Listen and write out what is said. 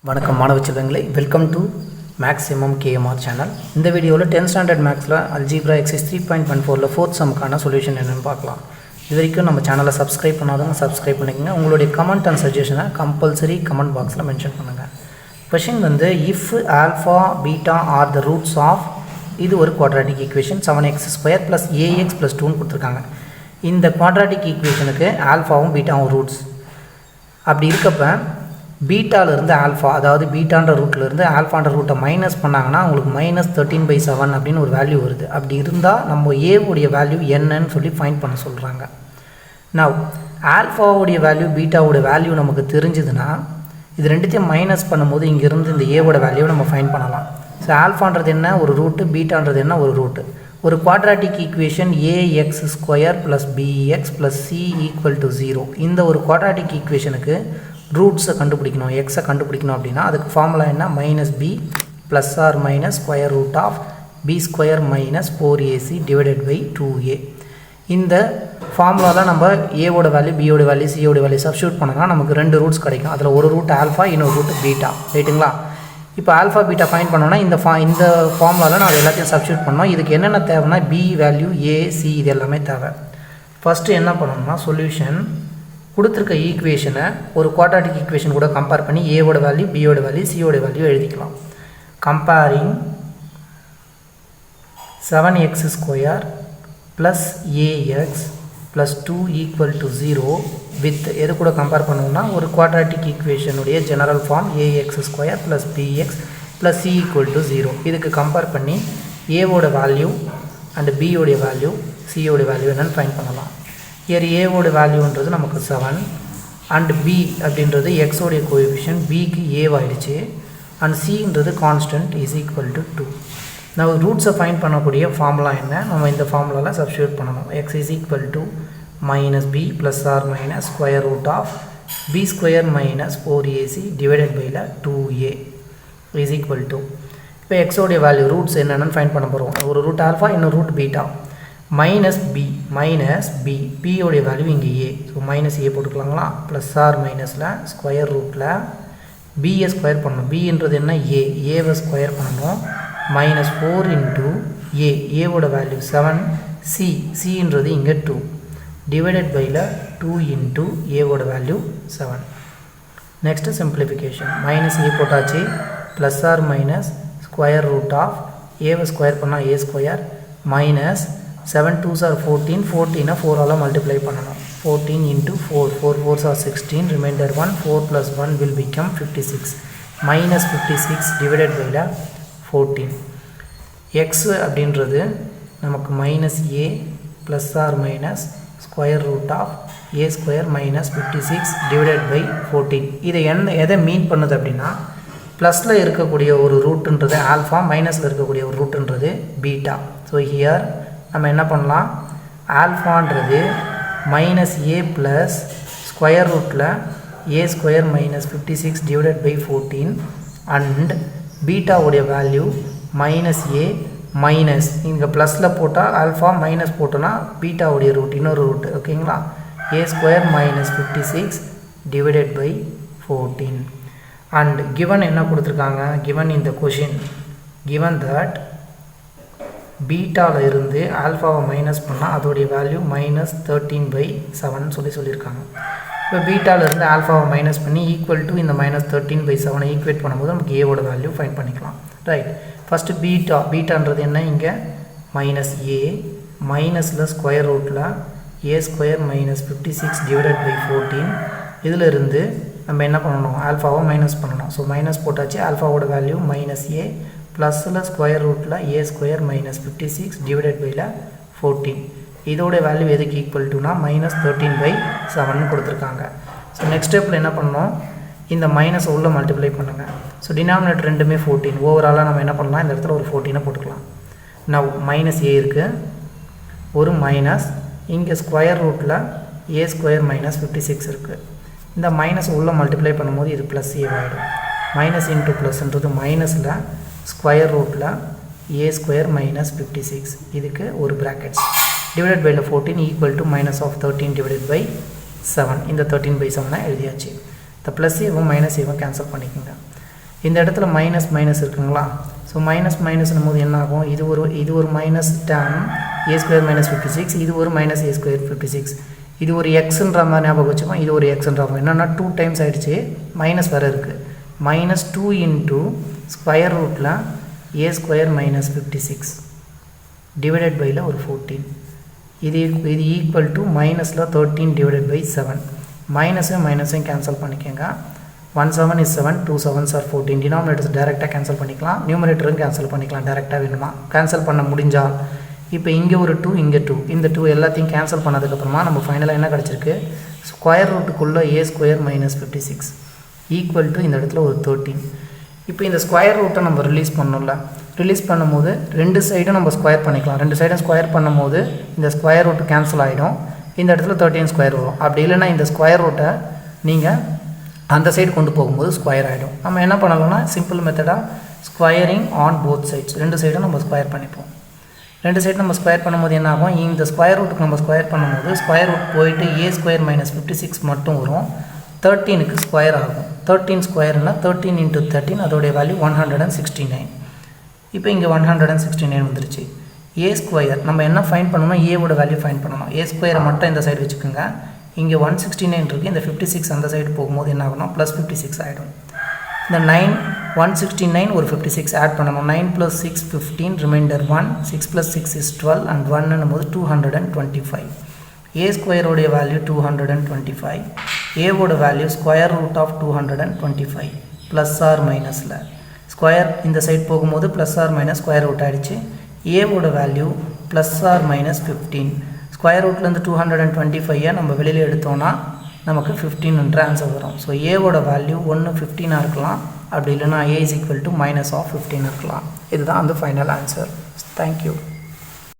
வணக்கம் மாணவ செல்வங்களே, வெல்கம் டு Mathsmmkmr சேனல். இந்த வீடியோவில் 10th ஸ்டாண்டர்ட் மேக்ஸில் அல்ஜீப்ரா எக்ஸசைஸ் 3.14 4th சம்க்கான சொல்யூஷன் என்னென்னு பார்க்கலாம். இது வரைக்கும் நம்ம சேனலை சப்ஸ்கிரைப் பண்ணாதவங்க சப்ஸ்கிரைப் பண்ணிக்கோங்க. உங்களுடைய கமெண்ட் அண்ட் சஜஷனை கம்பல்சரி கமெண்ட் பாக்ஸில் மென்ஷன் பண்ணுங்கள். கொஷின் வந்து if alpha beta are the roots of, இது ஒரு குவாட்ராட்டிக் ஈக்குவேஷன் 7x² + ax + 2ன்னு கொடுத்துருக்காங்க. இந்த குவாட்ராட்டிக் ஈக்குவேஷனுக்கு ஆல்ஃபாவும் பீட்டாவும் ரூட்ஸ். அப்படி இருக்கப்போ பீட்டாவிலிருந்து ஆல்ஃபா, அதாவது பீட்டான்ற ரூட்லேருந்து ஆல்ஃபான்ற ரூட்டை மைனஸ் பண்ணாங்கன்னா உங்களுக்கு -13/7 அப்படின்னு ஒரு வேல்யூ வருது. அப்படி இருந்தால் நம்ம ஏவுடைய வேல்யூ என்னன்னு சொல்லி ஃபைண்ட் பண்ண சொல்கிறாங்க. நவ் ஆல்ஃபாவுடைய வேல்யூ பீட்டாவோட வேல்யூ நமக்கு தெரிஞ்சுதுன்னா இது ரெண்டுத்தையும் மைனஸ் பண்ணும்போது இங்கேருந்து இந்த ஏவோட வேல்யூவை நம்ம ஃபைண்ட் பண்ணலாம். ஸோ ஆல்ஃபான்றது என்ன ஒரு ரூட்டு, பீட்டான்றது என்ன ஒரு ரூட்டு. ஒரு quadratic equation ax² + bx + c = 0. இந்த ஒரு குவாட்ராட்டிக் ஈக்குவேஷனுக்கு ரூட்ஸை கண்டுபிடிக்கணும், எக்ஸை கண்டுபிடிக்கணும். அப்படின்னா அதுக்கு ஃபார்முலா என்ன? -b ± √b² - 4ac / 2a. இந்த ஃபார்முலாவில் நம்ம ஏவோட வேல்யூ, பியோட வேல்யூ, சியோட வேல்யூ சப்ஸ்டியூட் பண்ணோம்னா நமக்கு 2 ரூட்ஸ் கிடைக்கும். அதில் ஒரு ரூட் ஆல்ஃபா, இன்னொரு ரூட் பீட்டா, ரைட்டுங்களா? இப்போ ஆல்ஃபா பீட்டா ஃபைண்ட் பண்ணோன்னா இந்த ஃபார்முலாவில் நான் எல்லாத்தையும் சப்ஸ்டியூட் பண்ணோம். இதுக்கு என்னென்ன தேவைன்னா பி வேல்யூ, ஏ, சி இது எல்லாமே தேவை. ஃபஸ்ட்டு என்ன பண்ணணும்னா சொல்யூஷன் கொடுத்துருக்க ஈக்குவேஷனை ஒரு குவாட்ராட்டிக் ஈக்குவேஷன் கூட கம்பேர் பண்ணி ஏவோட வேல்யூ, பியோட வேல்யூ, சியோட வேல்யூ எழுதிக்கலாம். கம்பேரிங் 7x² + ax + 2 = 0 வித் எது கூட கம்பேர் பண்ணோம்னா ஒரு குவாட்ராட்டிக் ஈக்குவேஷனுடைய general form ax² + bx + c = 0. இதுக்கு கம்பேர் பண்ணி ஏவோட வேல்யூ அண்ட் பியோடைய வேல்யூ, சியோட வேல்யூ என்னென்னு ஃபைண்ட் பண்ணலாம். இயர் ஏவோட வேல்யூன்றது நமக்கு 7 அண்ட் பி அப்படின்றது எக்ஸோடைய கோஎஃபிஷியன்ட், பிக்கு ஏவாயிடுச்சு, அண்ட் சின்றது கான்ஸ்டன்ட் = 2. நம்ம ரூட்ஸை ஃபைண்ட் பண்ணக்கூடிய ஃபார்முலா என்ன? நம்ம இந்த ஃபார்முலாவில் சப்ஸ்டியூட் பண்ணணும். x = -b ± √b² - 4ac / 2a = இப்போ எக்ஸோடைய வேல்யூ ரூட்ஸ் என்னென்னு ஃபைண்ட் பண்ண போகிறோம். ஒரு ரூட் ஆல்ஃபா, இன்னொரு ரூட் பீட்டா. -b பியோடைய வேல்யூ இங்கே ஏ, ஸோ -a போட்டுக்கலாங்களா? ± ஸ்கொயர் ரூட்டில் பியை ஸ்கொயர் பண்ணணும். பின்றது என்ன? ஏவை ஸ்கொயர் பண்ணணும். -4 × ஏவோட வேல்யூ 7, சின்றது இங்கே 2 டிவைடட் பை 2 × ஏவோட வேல்யூ 7. Next simplification. -a போட்டாச்சு, ± ஸ்கொயர் ரூட் ஆஃப் ஏவை ஸ்கொயர் பண்ணால் a² -7 2s are 14, 14 4ஆல் மல்டிப்ளை பண்ணணும். 14 × 4, 4 4s are 16, remainder 1, 4 + 1 will become 56, -56 divided by 14. x அப்படின்றது நமக்கு -a ± square root of a² - 56 divided by 14. இதை எதை மீன் பண்ணுது அப்படின்னா ப்ளஸில் இருக்கக்கூடிய ஒரு ரூட்டுன்றது ஆல்ஃபா, மைனஸில் இருக்கக்கூடிய ஒரு ரூட்டுன்றது பீட்டா. ஸோ ஹியர் நம்ம என்ன பண்ணலாம்? ஆல்ஃபான்றது -a ப்ளஸ் ஸ்கொயர் ரூட்டில் a² - 56 டிவைடட் பை 14 அண்ட் பீட்டாவுடைய வேல்யூ -a மைனஸ் இங்கே ப்ளஸில் போட்டால் ஆல்ஃபா, மைனஸ் போட்டோன்னா பீட்டாவுடைய ரூட், இன்னொரு ரூட்டு, ஓகேங்களா? a² - 56 divided by 14 and given என்ன கொடுத்துருக்காங்க? கிவன் இந்த கொஷின் கிவன் தட் பீட்டாவில் இருந்து ஆல்ஃபாவை மைனஸ் பண்ணால் அதோடைய வேல்யூ -13/7 சொல்லியிருக்காங்க. இப்போ பீட்டாவில் இருந்து ஆல்ஃபாவை மைனஸ் பண்ணி ஈக்குவல் டு இந்த -13/7 ஈக்குவேட் பண்ணும்போது நமக்கு ஏவோட வேல்யூ ஃபைண்ட் பண்ணிக்கலாம், ரைட்? ஃபஸ்ட்டு பீட்டான்றது என்ன? இங்கே -a மைனஸில் ஸ்கொயர் ரூட்டில் a² - 56 டிவைடட் பை 14. இதில் இருந்து நம்ம என்ன பண்ணணும்? ஆல்ஃபாவை மைனஸ் பண்ணணும். ஸோ மைனஸ் போட்டாச்சு. ஆல்ஃபாவோட வேல்யூ -a ப்ளஸில் ஸ்கொயர் ரூட்டில் a² - 56 டிவைடட் பை 14. இதோட வேல்யூ எதுக்கு ஈக்குவல் டுனா -13/7 கொடுத்துருக்காங்க. ஸோ நெக்ஸ்ட் ஸ்டெப்பில் என்ன பண்ணணும்? இந்த மைனஸ் உள்ள மல்டிப்ளை பண்ணுங்கள். ஸோ டினாமினேட்டர் ரெண்டுமே 14. ஓவராலாக நம்ம என்ன பண்ணலாம்? இந்த இடத்துல ஒரு 14 போட்டுக்கலாம். நான் -a இருக்குது, ஒரு மைனஸ், இங்கே ஸ்கொயர் ரூட்டில் a² - 56 இருக்குது. இந்த மைனஸ் உள்ள மல்டிப்ளை பண்ணும்போது இது +a ஆகிடும். மைனஸ் இன்ட்டு ப்ளஸ்ன்றது மைனஸில் ஸ்கொயர் ரூட்டில் a² - 56 இதுக்கு ஒரு brackets divided by 14 equal to -13 divided by 7. இந்த 13/7 எழுதியாச்சு. இந்த +a வும் -a வும் கேன்சல் பண்ணிக்கோங்க. இந்த இடத்துல மைனஸ் மைனஸ் இருக்குங்களா? ஸோ மைனஸ் மைனஸ்னும் போது என்ன ஆகும்? இது ஒரு minus then a square minus 56, இது ஒரு மைனஸ் ஏ ஸ்கொயர் 56. இது ஒரு எக்ஸுன்ற மாதிரி ஞாபகம் வச்சுக்கோம், இது ஒரு எக்ஸுன்ற மாதிரி. என்னென்னா 2 டைம்ஸ் ஆகிடுச்சு, மைனஸ் வேறு இருக்குது. -2 இன்ட்டு ஸ்கொயர் ரூட்டில் ஏ ஸ்கொயர் மைனஸ் 56 டிவைடட் பையில் ஒரு 14. இது ஈக்குவல் டு மைனஸில் 13 டிவைடட் பை 7. மைனஸையும் கேன்சல் பண்ணிக்கோங்க. 1 7 is 7, 2 7s are 14. டினாமினேட்டர்ஸ் டேரெக்டாக கேன்சல் பண்ணிக்கலாம், நியூமரேட்டரும் கேன்சல் பண்ணிக்கலாம். டேரெக்டாக வேணுமா கேன்சல் பண்ண முடிஞ்சால் இப்போ இங்கே ஒரு 2, இங்கே 2, இந்த 2 எல்லாத்தையும் கேன்சல் பண்ணதுக்கப்புறமா நம்ம ஃபைனலாக என்ன கிடச்சிருக்கு? ஸ்கொயர் ரூட்டுக்குள்ளே A square minus 56 equal to இந்த இடத்துல ஒரு 13. இப்போ இந்த ஸ்கொயர் ரூட்டை நம்ம ரிலீஸ் பண்ணோம்ல, ரிலீஸ் பண்ணும்போது 2 சைடும் நம்ம ஸ்கொயர் பண்ணிக்கலாம். 2 சைடும் ஸ்கொயர் பண்ணும்போது இந்த ஸ்கொயர் ரூட்டு கேன்சல் ஆகிடும், இந்த இடத்துல 13 ஸ்கொயர் வரும். அப்படி இல்லைன்னா இந்த ஸ்கொயர் ரூட்டை நீங்கள் அந்த சைடு கொண்டு போகும்போது ஸ்கொயர் ஆகிடும். நம்ம என்ன பண்ணலாம்னா சிம்பிள் மெத்தடாக ஸ்கொயரிங் ஆன் போத் சைட்ஸ், 2 சைடும் நம்ம ஸ்கொயர் பண்ணிப்போம். 2 சைடு நம்ம ஸ்கொயர் பண்ணும்போது என்ன ஆகும்? இந்த ஸ்கொயர் ரூட்டுக்கு நம்ம ஸ்கொயர் பண்ணும்போது ஸ்கொயர் ரூட் போயிட்டு ஏ ஸ்கொயர் மைனஸ் 56 மட்டும் வரும். 13க்கு ஸ்கொயர் ஆகும். 13 ஸ்கொயர்னா 13 இன்ட்டு 13, அதோடைய வேல்யூ 169. இப்போ இங்கே 169 வந்துருச்சு. ஏ ஸ்கொயர் நம்ம என்ன ஃபைன் பண்ணணும்? ஏவோட வேல்யூ ஃபைன் பண்ணணும். ஏ ஸ்கொயரை மட்டும் இந்த சைடு வச்சுக்கோங்க. இங்கே 169 இருக்குது, இந்த 56 அந்த சைடு போகும்போது என்ன ஆகணும்? ப்ளஸ் 56 ஆகிடும். இந்த 169 ஒரு 56 ஆட் பண்ணணும். 9 + 6 15, ரிமைண்டர் 1, 6 + 6 is 12 and 1 போது 225. ஏ ஸ்கொயரோடைய வேல்யூ 225, ஏவோட value square root of 225 plus or மைனஸில் ஸ்கொயர் இந்த சைடு போகும்போது plus or minus square root ஆகிடுச்சு. ஏவோட value plus or minus 15. Square ரூட்லேருந்து 225 நம்ம வெளியில் எடுத்தோன்னா நமக்கு 15 ஆன்சர் வரும். ஸோ ஏவோட வேல்யூ 15 இருக்கலாம், அப்படி இல்லைனா ஏ இஸ் ஈக்குவல் டு -15 இருக்கலாம். இதுதான் அந்த ஃபைனல் ஆன்சர். தேங்க்யூ.